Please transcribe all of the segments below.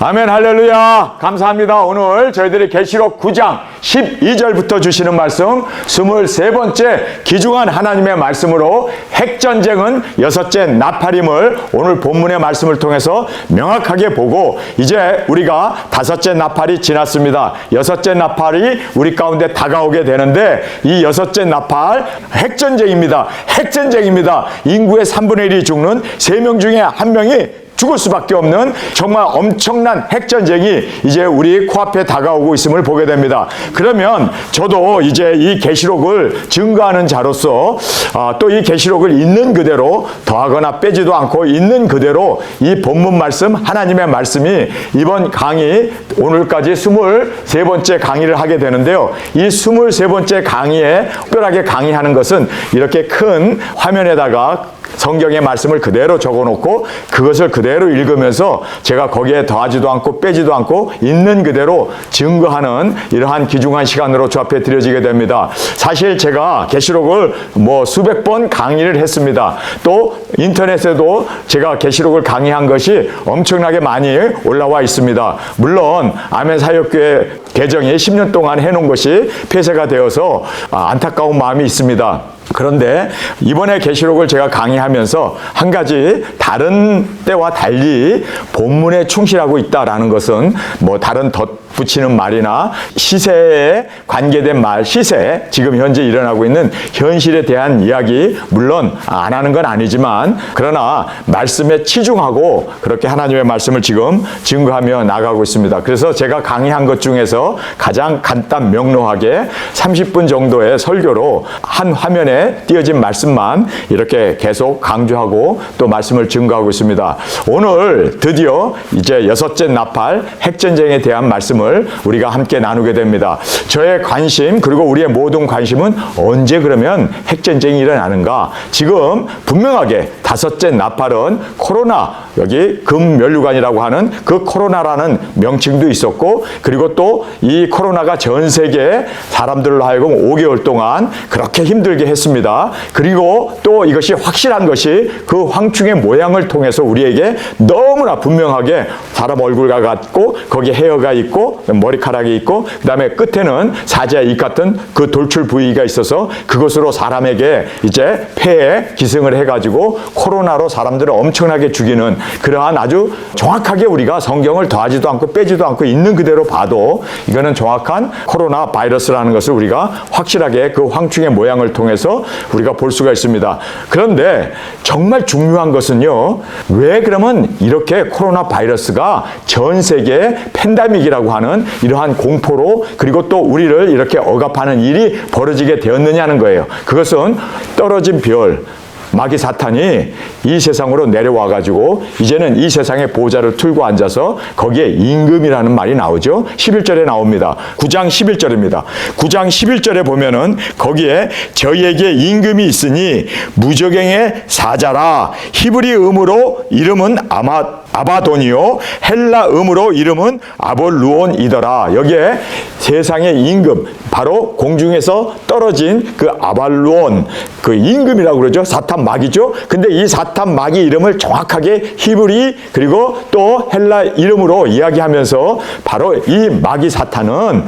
아멘, 할렐루야. 감사합니다. 오늘 저희들이 계시록 9장 12절부터 주시는 말씀 23번째 귀중한 하나님의 말씀으로 핵전쟁은 여섯째 나팔임을 오늘 본문의 말씀을 통해서 명확하게 보고, 이제 우리가 다섯째 나팔이 지났습니다. 여섯째 나팔이 우리 가운데 다가오게 되는데, 이 여섯째 나팔 핵전쟁입니다. 핵전쟁입니다. 인구의 3분의 1이 죽는 3명 중에 1명이 죽을 수밖에 없는 정말 엄청난 핵전쟁이 이제 우리 코앞에 다가오고 있음을 보게 됩니다. 그러면 저도 이제 이 계시록을 증거하는 자로서 또 이 계시록을 있는 그대로 더하거나 빼지도 않고 있는 그대로 이 본문 말씀, 하나님의 말씀이 이번 강의 오늘까지 23번째 강의를 하게 되는데요. 이 23번째 강의에 특별하게 강의하는 것은 이렇게 큰 화면에다가 성경의 말씀을 그대로 적어놓고 그것을 그대로 읽으면서 제가 거기에 더하지도 않고 빼지도 않고 있는 그대로 증거하는 이러한 귀중한 시간으로 주 앞에 드려지게 됩니다. 사실 제가 계시록을 수백 번 강의를 했습니다. 또 인터넷에도 제가 계시록을 강의한 것이 엄청나게 많이 올라와 있습니다. 물론 아멘 사역교회 계정이 10년 동안 해놓은 것이 폐쇄가 되어서 안타까운 마음이 있습니다. 그런데 이번에 계시록을 제가 강의하면서 한 가지 다른 때와 달리 본문에 충실하고 있다라는 것은 다른 덧붙이는 말이나 시세에 관계된 말, 시세, 지금 현재 일어나고 있는 현실에 대한 이야기 물론 안 하는 건 아니지만, 그러나 말씀에 치중하고 그렇게 하나님의 말씀을 지금 증거하며 나가고 있습니다. 그래서 제가 강의한 것 중에서 가장 간단 명료하게 30분 정도의 설교로 한 화면에 띄어진 말씀만 이렇게 계속 강조하고 또 말씀을 증거하고 있습니다. 오늘 드디어 이제 여섯째 나팔 핵전쟁에 대한 말씀을 우리가 함께 나누게 됩니다. 저의 관심, 그리고 우리의 모든 관심은 언제 그러면 핵전쟁이 일어나는가? 지금 분명하게 다섯째 나팔은 코로나, 여기 금면류관이라고 하는 그 코로나라는 명칭도 있었고, 그리고 또 이 코로나가 전 세계 사람들로 하여금 5개월 동안 그렇게 힘들게 했습니다. 그리고 또 이것이 확실한 것이 그 황충의 모양을 통해서 우리에게 너무나 분명하게 사람 얼굴과 같고, 거기에 헤어가 있고 머리카락이 있고, 그 다음에 끝에는 사자의 입 같은 그 돌출 부위가 있어서 그것으로 사람에게 이제 폐에 기승을 해가지고 코로나로 사람들을 엄청나게 죽이는, 그러한 아주 정확하게 우리가 성경을 더하지도 않고 빼지도 않고 있는 그대로 봐도 이거는 정확한 코로나 바이러스라는 것을 우리가 확실하게 그 황충의 모양을 통해서 우리가 볼 수가 있습니다. 그런데 정말 중요한 것은요, 왜 그러면 이렇게 코로나 바이러스가 전 세계 팬데믹이라고 하는 이러한 공포로, 그리고 또 우리를 이렇게 억압하는 일이 벌어지게 되었느냐는 거예요. 그것은 떨어진 별, 마귀 사탄이 이 세상으로 내려와가지고 이제는 이 세상의 보좌를 틀고 앉아서 거기에 임금이라는 말이 나오죠. 11절에 나옵니다. 9장 11절입니다. 9장 11절에 보면은 거기에 저희에게 임금이 있으니 무저갱의 사자라. 히브리 음으로 이름은 아바돈이요 헬라 음으로 이름은 아볼루온이더라. 여기에 세상의 임금, 바로 공중에서 떨어진 그 아발루온, 그 임금이라고 그러죠. 사탄 마귀죠. 근데 이 사탄 마귀 이름을 정확하게 히브리 그리고 또 헬라 이름으로 이야기하면서 바로 이 마귀 사탄은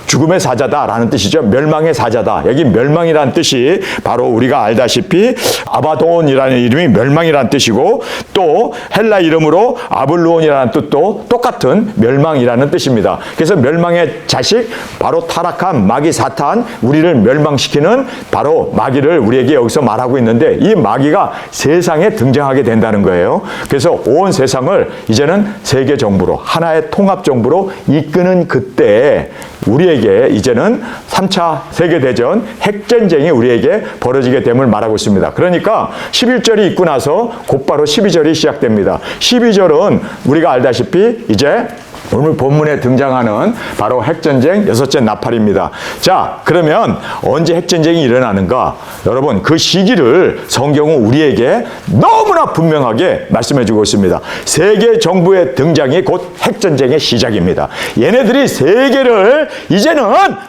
죽음의 사자다라는 뜻이죠. 멸망의 사자다. 여기 멸망이라는 뜻이 바로 우리가 알다시피 아바돈이라는 이름이 멸망이라는 뜻이고, 또 헬라 이름으로 아블루온이라는 뜻도 똑같은 멸망이라는 뜻입니다. 그래서 멸망의 자식, 바로 타락한 마귀 사탄, 우리를 멸망시키는 바로 마귀를 우리에게 여기서 말하고 있는데, 이 마귀가 세상에 등장하게 된다는 거예요. 그래서 온 세상을 이제는 세계 정부로, 하나의 통합 정부로 이끄는 그때에 우리에게 이제는 3차 세계대전 핵전쟁이 우리에게 벌어지게 됨을 말하고 있습니다. 그러니까 11절이 있고 나서 곧바로 12절이 시작됩니다. 12절은 우리가 알다시피 이제 오늘 본문에 등장하는 바로 핵전쟁 여섯째 나팔입니다. 자, 그러면 언제 핵전쟁이 일어나는가? 여러분, 그 시기를 성경은 우리에게 너무나 분명하게 말씀해 주고 있습니다. 세계 정부의 등장이 곧 핵전쟁의 시작입니다. 얘네들이 세계를 이제는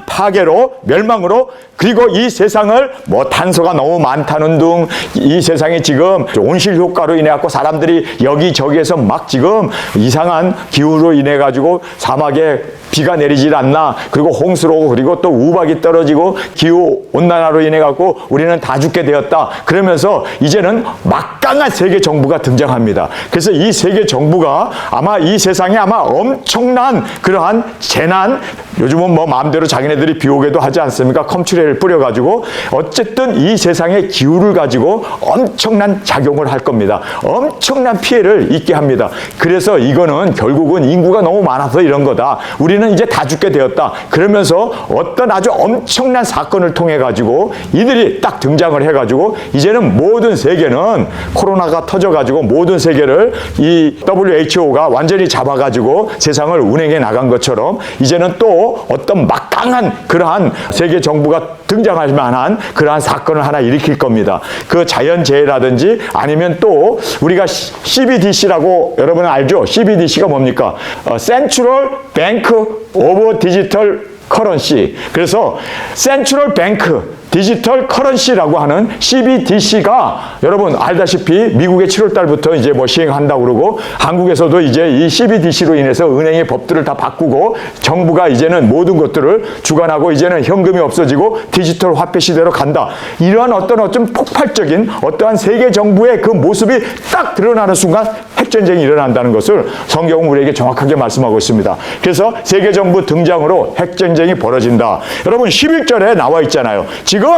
파괴로, 멸망으로, 그리고 이 세상을 뭐 탄소가 너무 많다는 등 이 세상에 지금 온실 효과로 인해 갖고 사람들이 여기저기에서 막 지금 이상한 기후로 인해 가지고 사막에 비가 내리질 않나, 그리고 홍수로 오고, 그리고 또 우박이 떨어지고 기후 온난화로 인해 갖고 우리는 다 죽게 되었다. 그러면서 이제는 막강한 세계 정부가 등장합니다. 그래서 이 세계 정부가 아마 이 세상에 아마 엄청난 그러한 재난, 요즘은 뭐 마음대로 자기네들이 비오게도 하지 않습니까? 컴퓨터를 뿌려가지고 어쨌든 이 세상의 기후를 가지고 엄청난 작용을 할 겁니다. 엄청난 피해를 입게 합니다. 그래서 이거는 결국은 인구가 너무 많아서 이런 거다. 우리는 이제 다 죽게 되었다. 그러면서 어떤 아주 엄청난 사건을 통해 가지고 이들이 딱 등장을 해 가지고 이제는 모든 세계는 코로나가 터져 가지고 모든 세계를 이 WHO가 완전히 잡아 가지고 세상을 운행해 나간 것처럼 이제는 또 어떤 막강한 그러한 세계 정부가 등장할 만한 그러한 사건을 하나 일으킬 겁니다. 그 자연재해라든지 아니면 또 우리가 CBDC라고 여러분 알죠? CBDC가 뭡니까? Central Bank of Digital Currency. 그래서 Central Bank 디지털 커런시라고 하는 CBDC가 여러분 알다시피 미국의 7월 달부터 이제 뭐 시행한다고 그러고 한국에서도 이제 이 CBDC로 인해서 은행의 법들을 다 바꾸고 정부가 이제는 모든 것들을 주관하고 이제는 현금이 없어지고 디지털 화폐 시대로 간다. 이러한 어떤 폭발적인 어떠한 세계 정부의 그 모습이 딱 드러나는 순간 핵전쟁이 일어난다는 것을 성경은 우리에게 정확하게 말씀하고 있습니다. 그래서 세계 정부 등장으로 핵전쟁이 벌어진다. 여러분 11절에 나와 있잖아요. 지금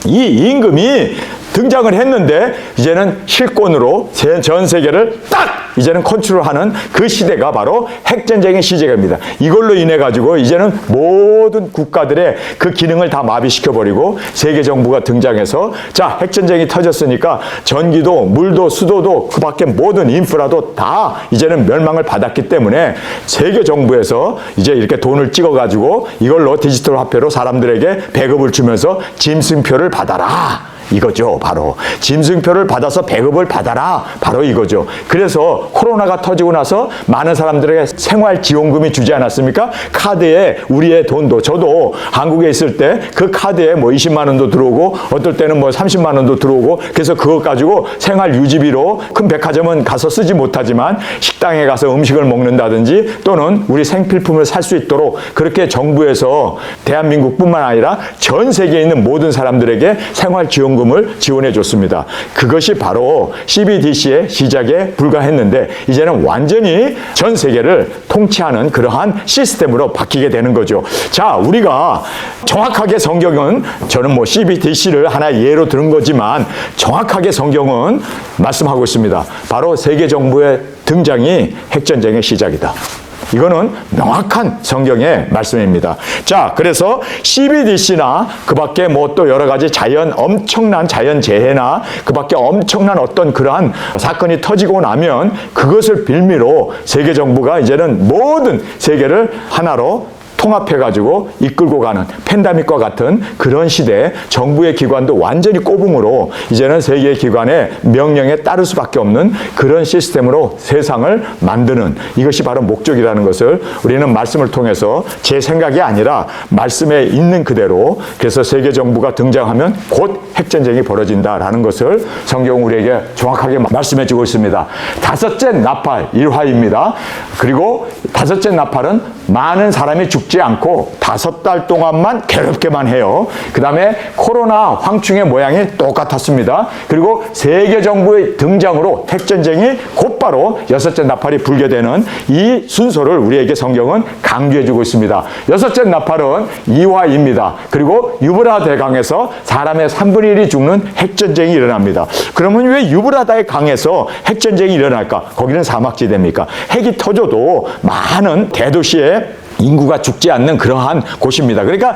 이 임금이 등장을 했는데 이제는 실권으로 전 세계를 딱 이제는 컨트롤하는 그 시대가 바로 핵전쟁의 시작입니다. 이걸로 인해 가지고 이제는 모든 국가들의 그 기능을 다 마비시켜버리고 세계 정부가 등장해서 자, 핵전쟁이 터졌으니까 전기도 물도 수도도 그 밖에 모든 인프라도 다 이제는 멸망을 받았기 때문에 세계 정부에서 이제 이렇게 돈을 찍어 가지고 이걸로 디지털 화폐로 사람들에게 배급을 주면서 짐승표를 받아라. 이거죠. 바로 짐승표를 받아서 배급을 받아라. 바로 이거죠. 그래서 코로나가 터지고 나서 많은 사람들에게 생활지원금이 주지 않았습니까? 카드에 우리의 돈도, 저도 한국에 있을 때 그 카드에 뭐 20만 원도 들어오고 어떨 때는 뭐 30만 원도 들어오고 그래서 그것 가지고 생활 유지비로 큰 백화점은 가서 쓰지 못하지만 식당에 가서 음식을 먹는다든지 또는 우리 생필품을 살 수 있도록 그렇게 정부에서 대한민국뿐만 아니라 전 세계에 있는 모든 사람들에게 생활지원금 을 지원해 줬습니다. 그것이 바로 CBDC의 시작에 불과했는데 이제는 완전히 전 세계를 통치하는 그러한 시스템으로 바뀌게 되는 거죠. 자, 우리가 정확하게 성경은 저는 뭐 CBDC를 하나 예로 들은 거지만 정확하게 성경은 말씀하고 있습니다. 바로 세계 정부의 등장이 핵전쟁의 시작이다. 이거는 명확한 성경의 말씀입니다. 자, 그래서 CBDC나 그 밖에 뭐 또 여러 가지 엄청난 자연재해나 그 밖에 엄청난 어떤 그러한 사건이 터지고 나면 그것을 빌미로 세계 정부가 이제는 모든 세계를 하나로 통합해가지고 이끌고 가는 팬데믹과 같은 그런 시대에 정부의 기관도 완전히 꼬붕으로 이제는 세계 기관의 명령에 따를 수밖에 없는 그런 시스템으로 세상을 만드는 이것이 바로 목적이라는 것을 우리는 말씀을 통해서 제 생각이 아니라 말씀에 있는 그대로 그래서 세계 정부가 등장하면 곧 핵전쟁이 벌어진다라는 것을 성경 우리에게 정확하게 말씀해 주고 있습니다. 다섯째 나팔 1화입니다. 그리고 다섯째 나팔은 많은 사람이 죽지 않고 5달 동안만 괴롭게만 해요. 그 다음에 코로나 황충의 모양이 똑같았습니다. 그리고 세계 정부의 등장으로 핵전쟁이 곧바로 여섯째 나팔이 불게 되는 이 순서를 우리에게 성경은 강조해주고 있습니다. 여섯째 나팔은 2화입니다. 그리고 유브라데 강에서 사람의 3분의 1이 죽는 핵전쟁이 일어납니다. 그러면 왜 유브라데 강에서 핵전쟁이 일어날까? 거기는 사막지대입니까? 핵이 터져도 많은 대도시에 인구가 죽지 않는 그러한 곳입니다. 그러니까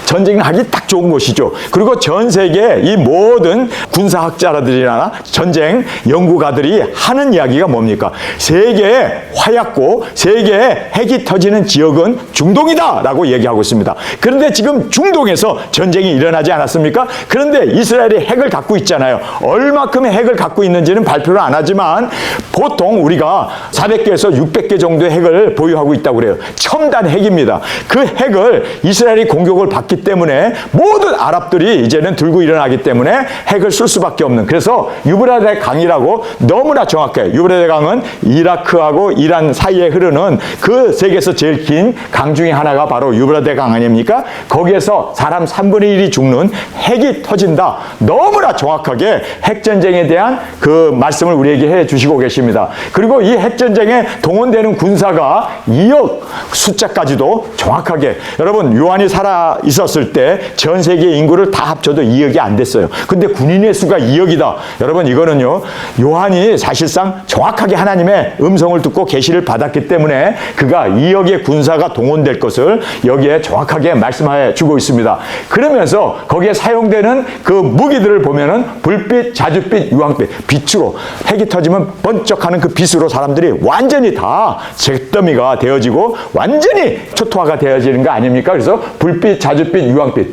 전쟁하기 딱 좋은 곳이죠. 그리고 전 세계 이 모든 군사학자들이나 전쟁 연구가들이 하는 이야기가 뭡니까? 세계의 화약고 세계의 핵이 터지는 지역은 중동이다라고 얘기하고 있습니다. 그런데 지금 중동에서 전쟁이 일어나지 않았습니까? 그런데 이스라엘이 핵을 갖고 있잖아요. 얼마큼의 핵을 갖고 있는지는 발표를 안 하지만 보통 우리가 400개에서 600개 정도의 핵을 보유하고 있다고 그래요. 첨단 핵입니다. 그 핵을 이스라엘이 공격을 받기 때문에 모든 아랍들이 이제는 들고 일어나기 때문에 핵을 쓸 수밖에 없는, 그래서 유브라데 강이라고 너무나 정확해요. 유브라데 강은 이라크하고 이란 사이에 흐르는 그 세계에서 제일 긴 강 중에 하나가 바로 유브라데 강 아닙니까? 거기에서 사람 3분의 1이 죽는 핵이 터진다. 너무나 정확하게 핵전쟁에 대한 그 말씀을 우리에게 해 주시고 계십니다. 그리고 이 핵전쟁에 동원되는 군사가 2억 숫자까지도 정확하게, 여러분 요한이 살아 있었을 때 전 세계 인구를 다 합쳐도 2억이 안 됐어요. 근데 군인의 수가 2억이다. 여러분 이거는요, 요한이 사실상 정확하게 하나님의 음성을 듣고 계시를 받았기 때문에 그가 2억의 군사가 동원될 것을 여기에 정확하게 말씀해 주고 있습니다. 그러면서 거기에 사용되는 그 무기들을 보면은 불빛, 자줏빛, 유황빛, 빛으로, 핵이 터지면 번쩍하는 그 빛으로 사람들이 완전히 다 잿더미가 되어지고 완전히 초토화가 되어지는 거 아닙니까? 그래서 불빛, 자줏빛, 유황빛,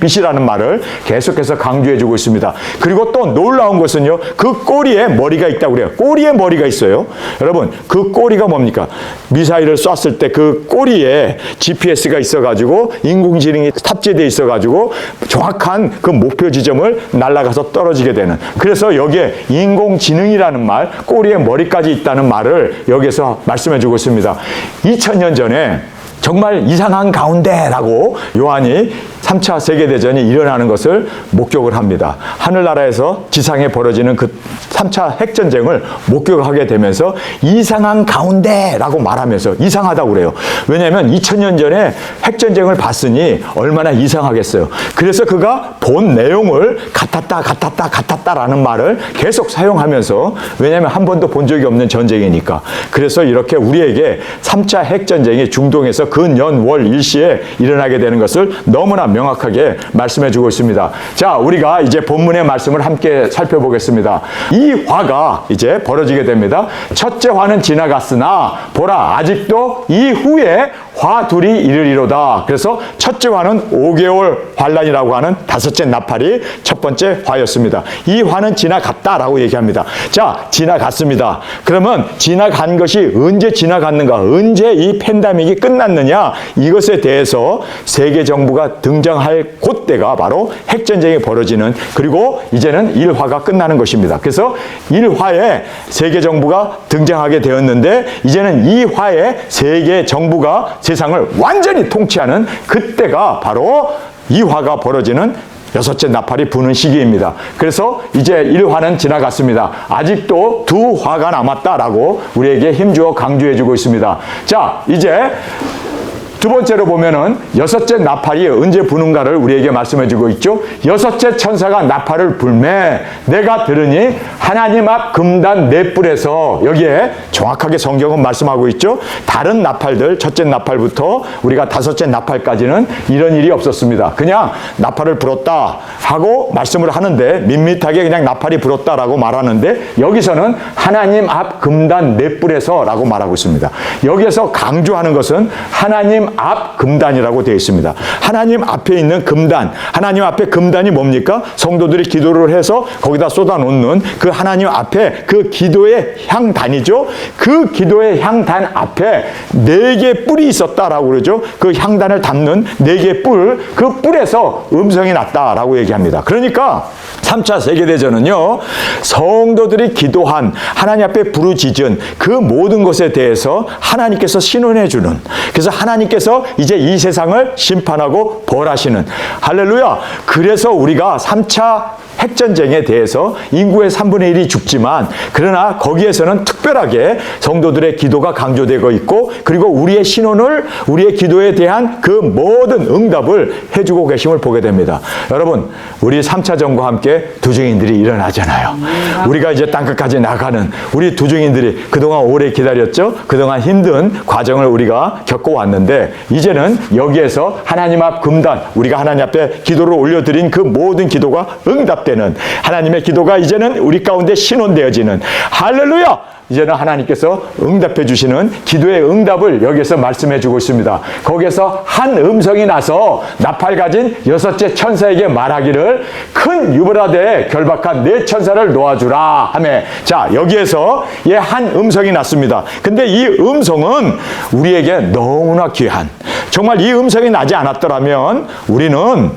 빛이라는 말을 계속해서 강조해 주고 있습니다. 그리고 또 놀라운 것은요, 그 꼬리에 머리가 있다고 그래요. 꼬리에 머리가 있어요. 여러분, 그 꼬리가 뭡니까? 미사일을 쐈을 때 그 꼬리에 GPS가 있어가지고 인공지능이 탑재되어 있어가지고 정확한 그 목표 지점을 날아가서 떨어지게 되는, 그래서 여기에 인공지능이라는 말, 꼬리에 머리까지 있다는 말을 여기에서 말씀해 주고 있습니다. 2000년 전에 정말 이상한 가운데라고 요한이 3차 세계대전이 일어나는 것을 목격을 합니다. 하늘나라에서 지상에 벌어지는 그 3차 핵전쟁을 목격하게 되면서 이상한 가운데라고 말하면서 이상하다고 그래요. 왜냐하면 2000년 전에 핵전쟁을 봤으니 얼마나 이상하겠어요. 그래서 그가 본 내용을 같았다라는 말을 계속 사용하면서, 왜냐하면 한 번도 본 적이 없는 전쟁이니까. 그래서 이렇게 우리에게 3차 핵전쟁이 중동에서 근연월 일시에 일어나게 되는 것을 너무나 명확하게 말씀해 주고 있습니다. 자, 우리가 이제 본문의 말씀을 함께 살펴보겠습니다. 이 화가 이제 벌어지게 됩니다. 첫째 화는 지나갔으나 보라 아직도 이후에 화 둘이 이르리로다. 그래서 첫째 화는 5개월 환란이라고 하는 다섯째 나팔이 첫 번째 화였습니다. 이 화는 지나갔다라고 얘기합니다. 자, 지나갔습니다. 그러면 지나간 것이 언제 지나갔는가? 언제 이 팬데믹이 끝났느냐? 이것에 대해서 세계 정부가 등장할 그때가 바로 핵전쟁이 벌어지는, 그리고 이제는 1화가 끝나는 것입니다. 그래서 1화에 세계 정부가 등장하게 되었는데 이제는 2화에 세계 정부가 세상을 완전히 통치하는 그때가 바로 2화가 벌어지는 여섯째 나팔이 부는 시기입니다. 그래서 이제 1화는 지나갔습니다. 아직도 2화가 남았다라고 우리에게 힘주어 강조해주고 있습니다. 자, 이제 두 번째로 보면은 여섯째 나팔이 언제 부는가를 우리에게 말씀해주고 있죠. 여섯째 천사가 나팔을 불매 내가 들으니 하나님 앞 금단 네 뿔에서, 여기에 정확하게 성경은 말씀하고 있죠. 다른 나팔들 첫째 나팔부터 우리가 다섯째 나팔까지는 이런 일이 없었습니다. 그냥 나팔을 불었다 하고 말씀을 하는데, 밋밋하게 그냥 나팔이 불었다라고 말하는데, 여기서는 하나님 앞 금단 네 뿔에서 라고 말하고 있습니다. 여기에서 강조하는 것은 하나님 앞 금단이라고 되어 있습니다. 하나님 앞에 있는 금단, 하나님 앞에 금단이 뭡니까? 성도들이 기도를 해서 거기다 쏟아놓는 그 하나님 앞에 그 기도의 향단이죠. 그 기도의 향단 앞에 4개 뿔이 있었다라고 그러죠. 그 향단을 담는 4개 뿔, 그 뿔에서 음성이 났다라고 얘기합니다. 그러니까 3차 세계대전은요, 성도들이 기도한, 하나님 앞에 부르짖은 그 모든 것에 대해서 하나님께서 신원해주는, 그래서 하나님께서 이제 이 세상을 심판하고 벌하시는, 할렐루야. 그래서 우리가 3차 핵전쟁에 대해서 인구의 3분의 1이 죽지만, 그러나 거기에서는 특별하게 성도들의 기도가 강조되고 있고, 그리고 우리의 신원을, 우리의 기도에 대한 그 모든 응답을 해주고 계심을 보게 됩니다. 여러분, 우리 3차 전과 함께 두 증인들이 일어나잖아요. 우리가 이제 땅끝까지 나가는 우리 두 증인들이 그동안 오래 기다렸죠. 그동안 힘든 과정을 우리가 겪어왔는데, 그런데 이제는 여기에서 하나님 앞 금단, 우리가 하나님 앞에 기도를 올려드린 그 모든 기도가 응답되는, 하나님의 기도가 이제는 우리 가운데 신원되어지는, 할렐루야! 이제는 하나님께서 응답해 주시는 기도의 응답을 여기에서 말씀해 주고 있습니다. 거기에서 한 음성이 나서 나팔 가진 6째 천사에게 말하기를, 큰 유브라데에 결박한 4천사를 놓아주라 하매, 자, 여기에서 한 음성이 났습니다. 근데 이 음성은 우리에게 너무나 귀한, 정말 이 음성이 나지 않았더라면 우리는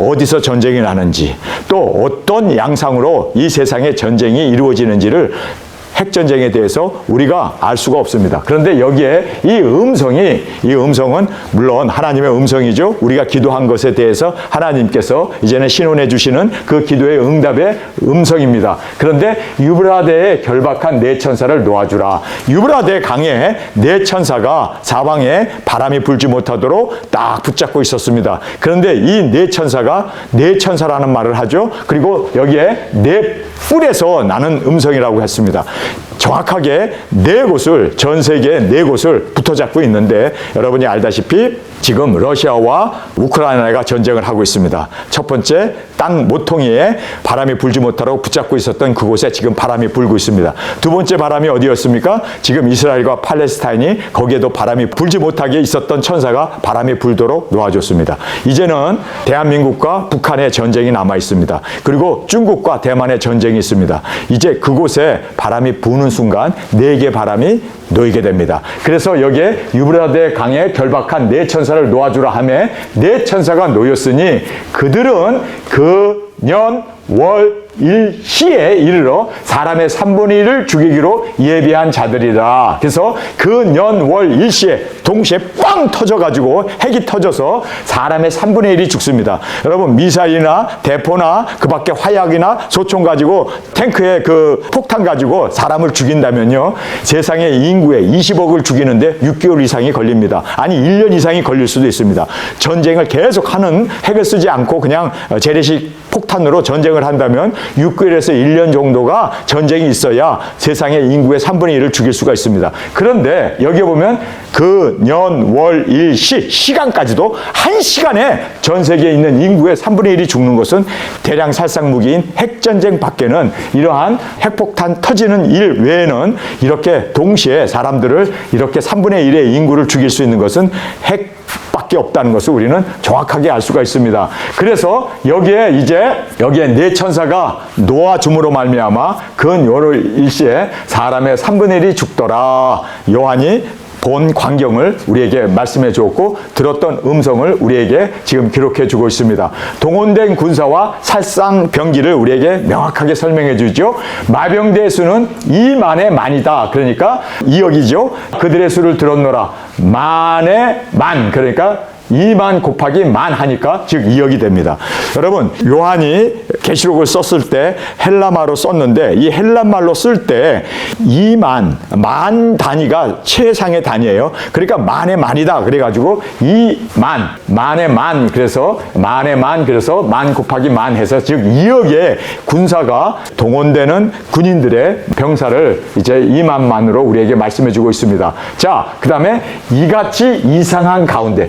어디서 전쟁이 나는지, 또 어떤 양상으로 이 세상에 전쟁이 이루어지는지를, 핵전쟁에 대해서 우리가 알 수가 없습니다. 그런데 여기에 이 음성은 물론 하나님의 음성이죠. 우리가 기도한 것에 대해서 하나님께서 이제는 신원해 주시는 그 기도의 응답의 음성입니다. 그런데 유브라데에 결박한 4천사를 놓아주라. 유브라데 강에 4천사가 사방에 바람이 불지 못하도록 딱 붙잡고 있었습니다. 그런데 이 4천사가 4천사라는 말을 하죠. 그리고 여기에 4뿔에서 나는 음성이라고 했습니다. 정확하게 4곳을, 전 세계 4곳을 붙어 잡고 있는데, 여러분이 알다시피 지금 러시아와 우크라이나가 전쟁을 하고 있습니다. 첫 번째, 땅 모퉁이에 바람이 불지 못하도록 붙잡고 있었던 그곳에 지금 바람이 불고 있습니다. 두 번째 바람이 어디였습니까? 지금 이스라엘과 팔레스타인이, 거기에도 바람이 불지 못하게 있었던 천사가 바람이 불도록 놓아줬습니다. 이제는 대한민국과 북한의 전쟁이 남아 있습니다. 그리고 중국과 대만의 전쟁이 있습니다. 이제 그곳에 바람이 부는 순간 4개 바람이 놓이게 됩니다. 그래서 여기에 유브라데 강에 결박한 4천사를 놓아주라 하며 4천사가 놓였으니 그들은 그 년, 월, 일시에 이르러 사람의 3분의 1을 죽이기로 예비한 자들이라. 그래서 그 년, 월, 일시에 동시에 꽝 터져가지고 핵이 터져서 사람의 3분의 1이 죽습니다. 여러분, 미사일이나 대포나 그 밖에 화약이나 소총 가지고, 탱크에 그 폭탄 가지고 사람을 죽인다면요, 세상의 인구의 20억을 죽이는데 6개월 이상이 걸립니다. 아니 1년 이상이 걸릴 수도 있습니다. 전쟁을 계속하는, 핵을 쓰지 않고 그냥 재래식 폭탄으로 전쟁을 한다면 6개월에서 1년 정도가 전쟁이 있어야 세상의 인구의 3분의 1을 죽일 수가 있습니다. 그런데 여기 보면 그 년, 월, 일, 시간까지도 1시간에 전 세계에 있는 인구의 3분의 1이 죽는 것은 대량 살상 무기인 핵전쟁 밖에는, 이러한 핵폭탄 터지는 일 외에는 이렇게 동시에 사람들을 이렇게 3분의 1의 인구를 죽일 수 있는 것은 핵밖에 없다는 것을 우리는 정확하게 알 수가 있습니다. 그래서 여기에 4천사가 놓아줌으로 말미암아 근 월 일시에 사람의 3분의 1이 죽더라. 요한이 본 광경을 우리에게 말씀해 주었고, 들었던 음성을 우리에게 지금 기록해 주고 있습니다. 동원된 군사와 살상 병기를 우리에게 명확하게 설명해 주죠. 마병대의 수는 2만의 만이다. 그러니까 2억이죠. 그들의 수를 들었노라. 만의 만, 그러니까 2만 곱하기 만 하니까 즉 2억이 됩니다. 여러분, 요한이 계시록을 썼을 때 헬라말로 썼는데, 이 헬라말로 쓸 때 2만, 만 단위가 최상의 단위예요. 그러니까 만의 만이다. 그래가지고 2만, 만의 만, 그래서 만의 만, 그래서 만 곱하기 만 해서 즉 2억의 군사가 동원되는 군인들의 병사를 이제 2만만으로 우리에게 말씀해 주고 있습니다. 자, 그 다음에 이같이 이상한 가운데,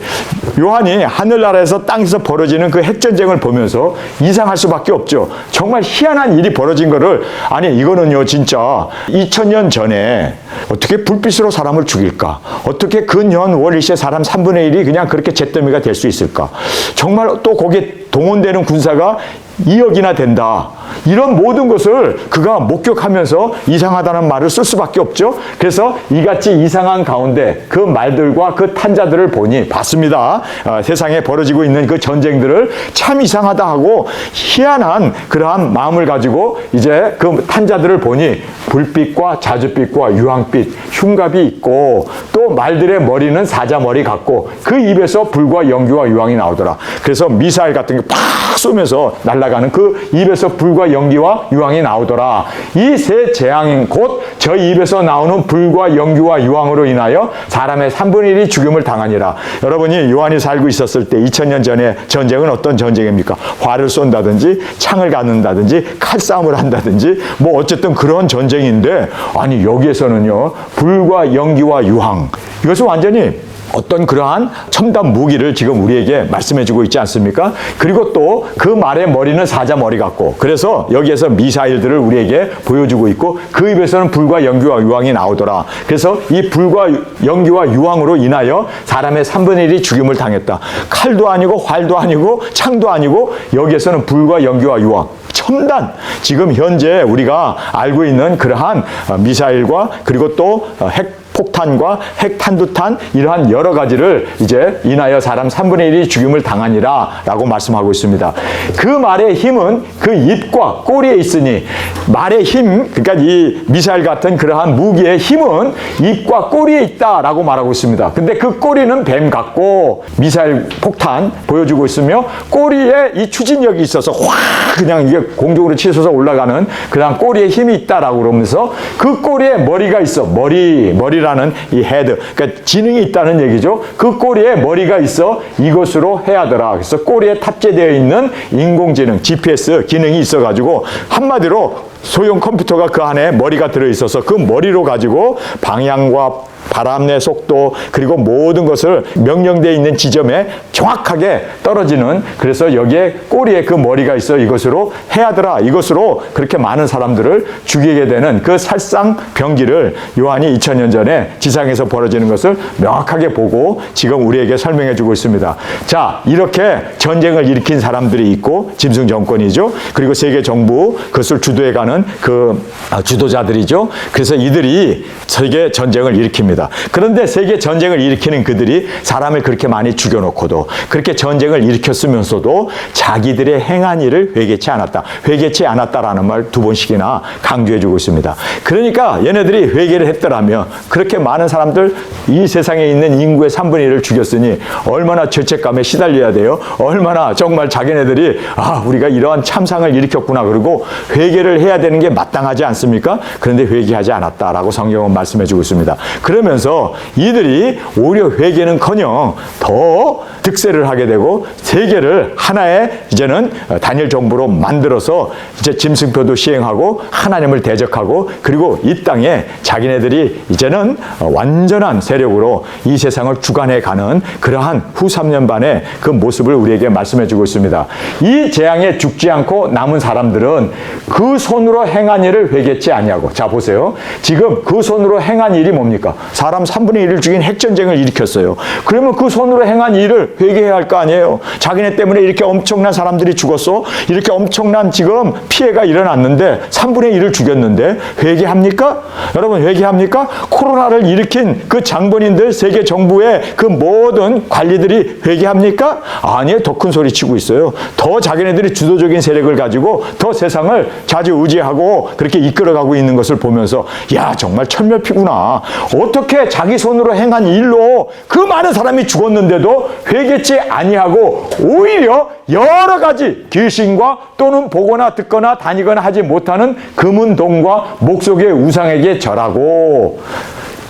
요한이 하늘나라에서 땅에서 벌어지는 그 핵전쟁을 보면서 이상할 수밖에 없죠. 정말 희한한 일이 벌어진 거를, 아니 이거는요 진짜 2000년 전에 어떻게 불빛으로 사람을 죽일까? 어떻게 근년 월일시에 사람 3분의 1이 그냥 그렇게 잿더미가 될 수 있을까? 정말 또 거기에 동원되는 군사가 2억이나 된다. 이런 모든 것을 그가 목격하면서 이상하다는 말을 쓸 수밖에 없죠. 그래서 이같이 이상한 가운데 그 말들과 그 탄자들을 보니, 봤습니다. 세상에 벌어지고 있는 그 전쟁들을 참 이상하다 하고 희한한 그러한 마음을 가지고 이제 그 탄자들을 보니, 불빛과 자줏빛과 유황빛, 흉갑이 있고, 또 말들의 머리는 사자머리 같고, 그 입에서 불과 연기와 유황이 나오더라. 그래서 미사일 같은 게 팍 쏘면서 날아가는 그 입에서 불과 연기와 유황이 나오더라. 이 세 재앙인 곧 저 입에서 나오는 불과 연기와 유황으로 인하여 사람의 3분의 1이 죽음을 당하니라. 여러분이 요한이 살고 있었을 때 2000년 전에 전쟁은 어떤 전쟁입니까? 활을 쏜다든지 창을 갖는다든지 칼싸움을 한다든지 뭐 어쨌든 그런 전쟁인데, 아니 여기에서는요 불과 연기와 유황, 이것은 완전히 어떤 그러한 첨단 무기를 지금 우리에게 말씀해주고 있지 않습니까? 그리고 또 그 말의 머리는 사자 머리 같고, 그래서 여기에서 미사일들을 우리에게 보여주고 있고, 그 입에서는 불과 연기와 유황이 나오더라. 그래서 이 불과 연기와 유황으로 인하여 사람의 3분의 1이 죽임을 당했다. 칼도 아니고 활도 아니고 창도 아니고 여기에서는 불과 연기와 유황, 첨단, 지금 현재 우리가 알고 있는 그러한 미사일과 그리고 또 핵폭탄과 핵탄두탄, 이러한 여러 가지를 이제 인하여 사람 3분의 1이 죽임을 당하니라 라고 말씀하고 있습니다. 그 말의 힘은 그 입과 꼬리에 있으니, 말의 힘, 그러니까 이 미사일 같은 그러한 무기의 힘은 입과 꼬리에 있다라고 말하고 있습니다. 근데 그 꼬리는 뱀 같고, 미사일 폭탄 보여주고 있으며 꼬리에 이 추진력이 있어서 확 그냥 이게 공중으로 치솟아 올라가는 그러한 꼬리에 힘이 있다라고 그러면서, 그 꼬리에 머리가 있어. 머리라는 이 헤드, 그러니까 지능이 있다는 얘기죠. 그 꼬리에 머리가 있어 이것으로 해야더라. 그래서 꼬리에 탑재되어 있는 인공지능 GPS 기능이 있어가지고, 한마디로 소형 컴퓨터가 그 안에 머리가 들어있어서 그 머리로 가지고 방향과 바람의 속도, 그리고 모든 것을 명령되어 있는 지점에 정확하게 떨어지는, 그래서 여기에 꼬리에 그 머리가 있어 이것으로 해야더라. 이것으로 그렇게 많은 사람들을 죽이게 되는 그 살상병기를 요한이 2000년 전에 지상에서 벌어지는 것을 명확하게 보고 지금 우리에게 설명해 주고 있습니다. 자, 이렇게 전쟁을 일으킨 사람들이 있고, 짐승 정권이죠. 그리고 세계 정부, 그것을 주도해가는 그 주도자들이죠. 그래서 이들이 세계 전쟁을 일으킵니다. 그런데 세계 전쟁을 일으키는 그들이 사람을 그렇게 많이 죽여놓고도, 그렇게 전쟁을 일으켰으면서도 자기들의 행한 일을 회개치 않았다. 회개치 않았다라는 말 2번씩이나 강조해주고 있습니다. 그러니까 얘네들이 회개를 했더라면, 그렇게 많은 사람들, 이 세상에 있는 인구의 3분의 1을 죽였으니 얼마나 죄책감에 시달려야 돼요. 얼마나 정말 자기네들이 우리가 이러한 참상을 일으켰구나, 그리고 회개를 해야 되는 게 마땅하지 않습니까? 그런데 회개하지 않았다라고 성경은 말씀해주고 있습니다. 그러면서 이들이 오히려 회개는커녕 더 득세를 하게 되고, 세계를 하나의 이제는 단일 정부로 만들어서 이제 짐승표도 시행하고 하나님을 대적하고, 그리고 이 땅에 자기네들이 이제는 완전한 세력으로 이 세상을 주관해 가는 그러한 후 3년 반의 그 모습을 우리에게 말씀해 주고 있습니다. 이 재앙에 죽지 않고 남은 사람들은 그 손으로 행한 일을 회개치 아니하고, 자 보세요. 지금 그 손으로 행한 일이 뭡니까? 사람 3분의 1을 죽인 핵전쟁을 일으켰어요. 그러면 그 손으로 행한 일을 회개해야 할 거 아니에요. 자기네 때문에 이렇게 엄청난 사람들이 죽었어. 이렇게 엄청난 지금 피해가 일어났는데 3분의 1을 죽였는데 회개합니까? 여러분 회개합니까? 코로나를 일으킨 그 장본인들, 세계 정부의 그 모든 관리들이 회개합니까? 아니에요. 더 큰 소리 치고 있어요. 더 자기네들이 주도적인 세력을 가지고 더 세상을 좌지우지하고 그렇게 이끌어가고 있는 것을 보면서, 야, 정말 천멸피구나. 어떻게 자기 손으로 행한 일로 그 많은 사람이 죽었는데도 회개치 아니하고 오히려 여러 가지 귀신과 또는 보거나 듣거나 다니거나 하지 못하는 금은동과 목속의 우상에게 절하고,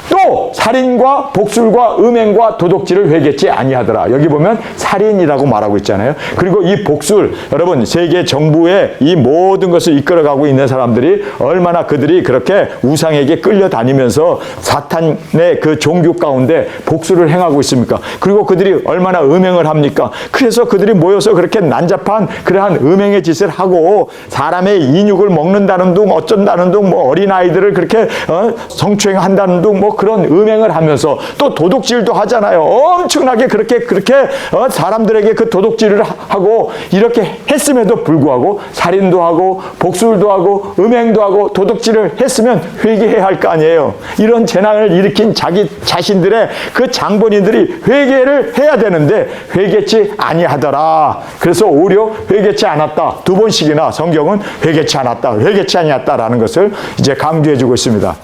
또 살인과 복술과 음행과 도둑질을 회개치 아니하더라. 여기 보면 살인이라고 말하고 있잖아요. 그리고 이 복술, 여러분 세계 정부의 이 모든 것을 이끌어가고 있는 사람들이 얼마나 그들이 그렇게 우상에게 끌려다니면서 사탄의 그 종교 가운데 복술을 행하고 있습니까? 그리고 그들이 얼마나 음행을 합니까? 그래서 그들이 모여서 그렇게 난잡한 그러한 음행의 짓을 하고, 사람의 인육을 먹는다는 둥, 어쩐다는 둥, 뭐 어린아이들을 그렇게 성추행한다는 둥, 뭐 그런 음행을 하면서 또 도둑질도 하잖아요. 엄청나게 그렇게 사람들에게 그 도둑질을 하고, 이렇게 했음에도 불구하고 살인도 하고 복술도 하고 음행도 하고 도둑질을 했으면 회개해야 할 거 아니에요. 이런 재난을 일으킨 자기 자신들의 그 장본인들이 회개를 해야 되는데 회개치 아니하더라. 그래서 오히려 회개치 않았다. 2번씩이나 성경은 회개치 않았다, 회개치 아니했다라는 것을 이제 강조해주고 있습니다.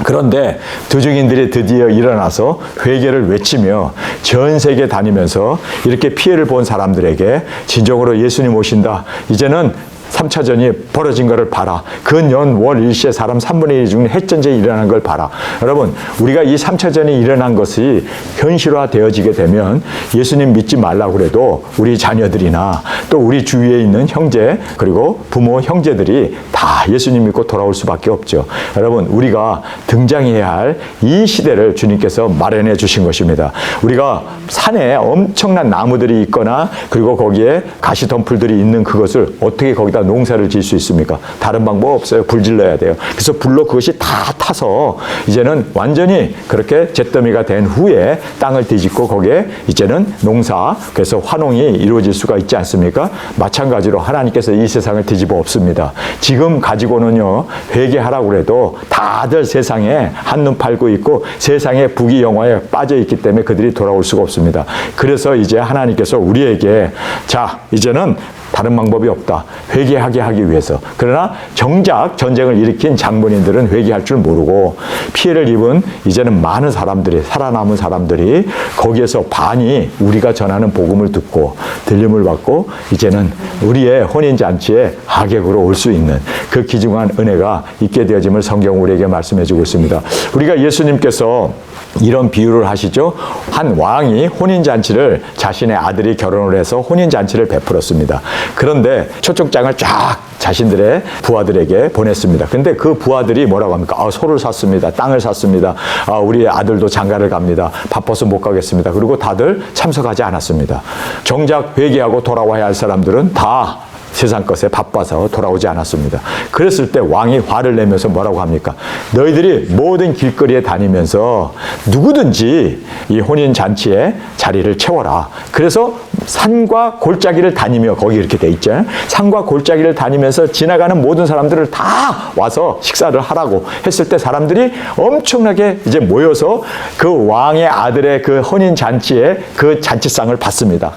그런데 두증인들이 드디어 일어나서 회개를 외치며 전 세계 다니면서 이렇게 피해를 본 사람들에게 진정으로 예수님 오신다, 이제는 3차전이 벌어진 것을 봐라. 근연 월 일시에 사람 3분의 1이 죽는 핵전쟁이 일어난 걸 봐라. 여러분, 우리가 이 3차전이 일어난 것이 현실화되어지게 되면 예수님 믿지 말라고 그래도 우리 자녀들이나 또 우리 주위에 있는 형제, 그리고 부모, 형제들이 다 다 예수님 믿고 돌아올 수밖에 없죠. 여러분, 우리가 등장해야 할 이 시대를 주님께서 마련해 주신 것입니다. 우리가 산에 엄청난 나무들이 있거나 그리고 거기에 가시덤불들이 있는 그것을 어떻게 거기다 농사를 지을 수 있습니까? 다른 방법 없어요. 불 질러야 돼요. 그래서 불로 그것이 다 타서 이제는 완전히 그렇게 잿더미가 된 후에 땅을 뒤집고 거기에 이제는 농사, 그래서 환농이 이루어질 수가 있지 않습니까? 마찬가지로 하나님께서 이 세상을 뒤집어 엎습니다. 지금 가지고는요, 회개하라고 해도 다들 세상에 한눈 팔고 있고 세상의 부귀영화에 빠져 있기 때문에 그들이 돌아올 수가 없습니다. 그래서 이제 하나님께서 우리에게 자, 이제는 다른 방법이 없다. 회개하게 하기 위해서. 그러나 정작 전쟁을 일으킨 장본인들은 회개할 줄 모르고 피해를 입은 이제는 많은 사람들이, 살아남은 사람들이 거기에서 반이 우리가 전하는 복음을 듣고 들림을 받고 이제는 우리의 혼인잔치에 하객으로 올 수 있는 그 귀중한 은혜가 있게 되어짐을 성경 우리에게 말씀해 주고 있습니다. 우리가 예수님께서 이런 비유를 하시죠. 한 왕이 혼인잔치를 자신의 아들이 결혼을 해서 혼인잔치를 베풀었습니다. 그런데 초청장을 쫙 자신들의 부하들에게 보냈습니다. 근데 그 부하들이 뭐라고 합니까? 소를 샀습니다. 땅을 샀습니다. 우리 아들도 장가를 갑니다. 바빠서 못 가겠습니다. 그리고 다들 참석하지 않았습니다. 정작 회개하고 돌아와야 할 사람들은 다 세상 것에 바빠서 돌아오지 않았습니다. 그랬을 때 왕이 화를 내면서 뭐라고 합니까? 너희들이 모든 길거리에 다니면서 누구든지 이 혼인잔치에 자리를 채워라. 그래서 산과 골짜기를 다니며, 거기 이렇게 돼 있죠. 산과 골짜기를 다니면서 지나가는 모든 사람들을 다 와서 식사를 하라고 했을 때 사람들이 엄청나게 이제 모여서 그 왕의 아들의 그 혼인잔치에 그 잔치상을 받습니다.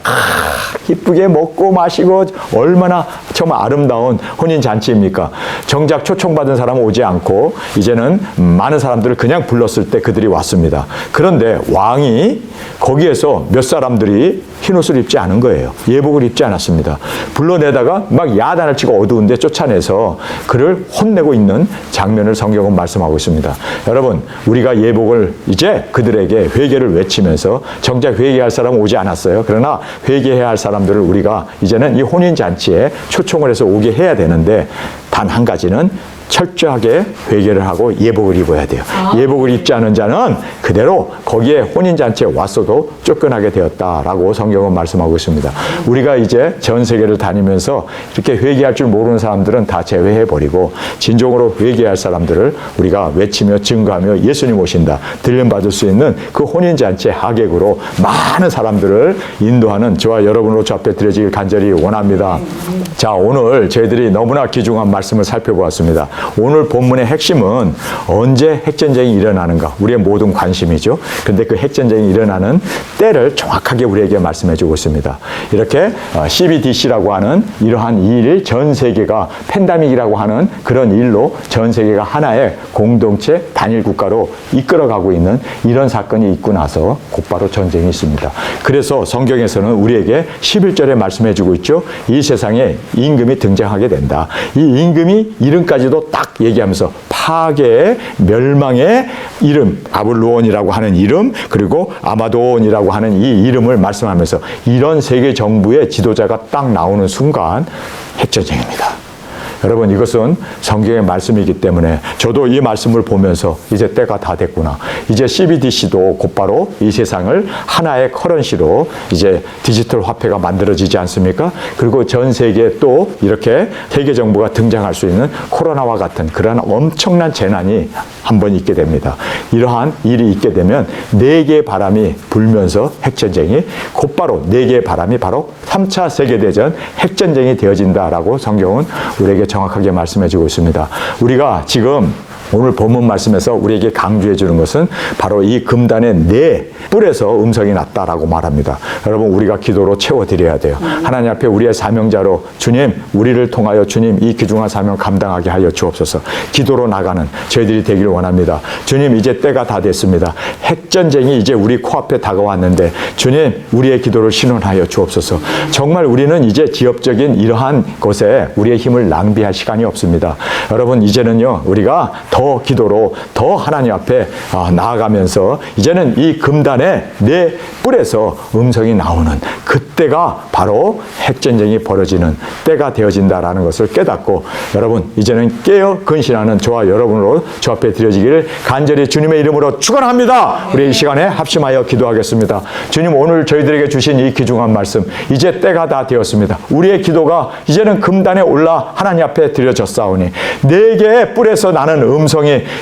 기쁘게 먹고 마시고 얼마나 정말 아름다운 혼인잔치입니까? 정작 초청받은 사람은 오지 않고 이제는 많은 사람들을 그냥 불렀을 때 그들이 왔습니다. 그런데 왕이 거기에서 몇 사람들이 흰옷을 입지 않은 거예요. 예복을 입지 않았습니다. 불러내다가 막 야단을 치고 어두운데 쫓아내서 그를 혼내고 있는 장면을 성경은 말씀하고 있습니다. 여러분, 우리가 예복을 이제 그들에게 회개를 외치면서 정작 회개할 사람은 오지 않았어요. 그러나 회개해야 할 사람들을 우리가 이제는 이 혼인잔치에 초청을 해서 오게 해야 되는데 단 한 가지는 철저하게 회개를 하고 예복을 입어야 돼요. 예복을 입지 않은 자는 그대로 거기에 혼인잔치에 왔어도 쫓겨나게 되었다라고 성경은 말씀하고 있습니다. 우리가 이제 전 세계를 다니면서 이렇게 회개할 줄 모르는 사람들은 다 제외해버리고 진정으로 회개할 사람들을 우리가 외치며 증거하며 예수님 오신다, 들림받을 수 있는 그 혼인잔치의 하객으로 많은 사람들을 인도하는 저와 여러분으로 주 앞에 드려지길 간절히 원합니다. 자, 오늘 저희들이 너무나 귀중한 말씀을 살펴보았습니다. 오늘 본문의 핵심은 언제 핵전쟁이 일어나는가, 우리의 모든 관심이죠. 그런데 그 핵전쟁이 일어나는 때를 정확하게 우리에게 말씀해 주고 있습니다. 이렇게 CBDC라고 하는 이러한 일, 전 세계가 팬데믹이라고 하는 그런 일로 전 세계가 하나의 공동체 단일 국가로 이끌어가고 있는 이런 사건이 있고 나서 곧바로 전쟁이 있습니다. 그래서 성경에서는 우리에게 11절에 말씀해 주고 있죠. 이 세상에 임금이 등장하게 된다. 이 임금이 이름까지도 딱 얘기하면서 파괴의 멸망의 이름, 바블로온이라고 하는 이름, 그리고 아마돈이라고 하는 이 이름을 말씀하면서 이런 세계 정부의 지도자가 딱 나오는 순간 핵전쟁입니다. 여러분, 이것은 성경의 말씀이기 때문에 저도 이 말씀을 보면서 이제 때가 다 됐구나. 이제 CBDC도 곧바로 이 세상을 하나의 커런시로 이제 디지털 화폐가 만들어지지 않습니까? 그리고 전 세계에 또 이렇게 세계 정부가 등장할 수 있는 코로나와 같은 그러한 엄청난 재난이 한번 있게 됩니다. 이러한 일이 있게 되면 4개의 바람이 불면서 핵전쟁이 곧바로 4개의 바람이 바로 3차 세계대전 핵전쟁이 되어진다라고 성경은 우리에게 정확하게 말씀해 주고 있습니다. 우리가 지금 오늘 본문 말씀에서 우리에게 강조해 주는 것은 바로 이 금단의 네 뿔에서 음성이 났다라고 말합니다. 여러분, 우리가 기도로 채워드려야 돼요. 하나님 앞에 우리의 사명자로 주님, 우리를 통하여 주님 이 귀중한 사명 감당하게 하여 주옵소서. 기도로 나가는 저희들이 되기를 원합니다. 주님, 이제 때가 다 됐습니다. 핵전쟁이 이제 우리 코앞에 다가왔는데 주님, 우리의 기도를 신원하여 주옵소서. 정말 우리는 이제 지역적인 이러한 것에 우리의 힘을 낭비할 시간이 없습니다. 여러분, 이제는요, 우리가 더 더 기도로 더 하나님 앞에 나아가면서 이제는 이 금단의 내 뿔에서 음성이 나오는 그때가 바로 핵전쟁이 벌어지는 때가 되어진다라는 것을 깨닫고 여러분 이제는 깨어 근신하는 저와 여러분으로 주 앞에 드려지기를 간절히 주님의 이름으로 축원합니다. 우리 이 시간에 합심하여 기도하겠습니다. 주님 오늘 저희들에게 주신 이 귀중한 말씀 이제 때가 다 되었습니다. 우리의 기도가 이제는 금단에 올라 하나님 앞에 드려졌사오니 네 개의 뿔에서 나는 음성이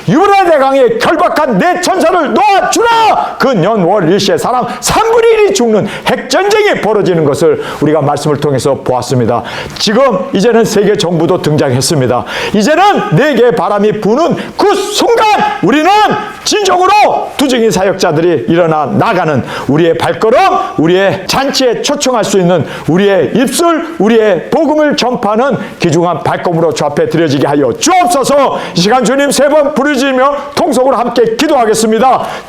유브라 대강에 결박한 내 천사를 놓아주라. 그 년월 일시에 사람 3분의 1이 죽는 핵전쟁이 벌어지는 것을 우리가 말씀을 통해서 보았습니다. 지금 이제는 세계 정부도 등장했습니다. 이제는 네 개의 바람이 부는 그 순간 우리는 진정으로 두증이 사역자들이 일어나 나가는 우리의 발걸음, 우리의 잔치에 초청할 수 있는 우리의 입술, 우리의 복음을 전파하는 귀중한 발걸음으로 주 앞에 드려지게 하여 주옵소서. 이 시간 주님 세 번 부르짖으며 통성으로 함께 기도하겠습니다.